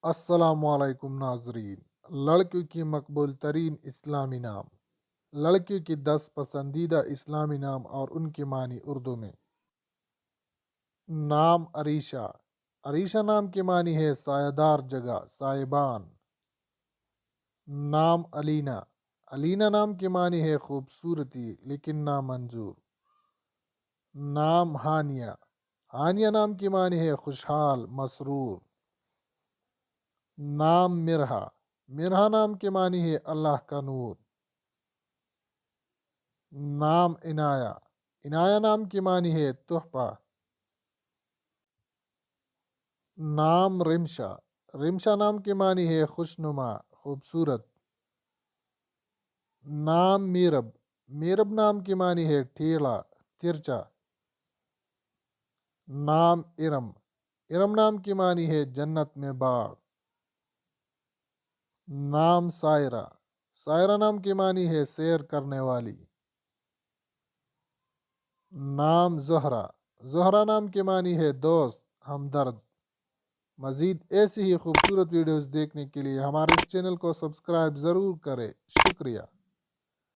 अस्सलामुअलैकुम नाजरीन। लड़कियों की मकबूल तरीन इस्लामी नाम। लड़कियों की 10 पसंदीदा इस्लामी नाम और उनके मानी उर्दू में। नाम अरीशा। अरीशा नाम के मानी है सायादार जगह, साहिबान। नाम अलीना। अलीना नाम के मानी है खूबसूरती लेकिन नामंजूर। नाम हानिया। हानिया नाम की मानी है खुशहाल, मसरूर। नाम मिरहा। मिरहा नाम के मानी है अल्लाह का नूर। नाम इनाया। इनाया नाम की मानी है तोहफा। नाम रिमशा। रिमशा नाम की मानी है खुशनुमा, खूबसूरत। नाम मीरब। मीरब नाम की मानी है टेढ़ा, तिरछा। नाम इरम। इरम नाम की मानी है जन्नत में बाग। नाम सायरा। सायरा नाम की मानी है सैर करने वाली। नाम ज़हरा। ज़हरा नाम की मानी है दोस्त, हमदर्द। मज़ीद ऐसी ही खूबसूरत वीडियोस देखने के लिए हमारे इस चैनल को सब्सक्राइब ज़रूर करें। शुक्रिया।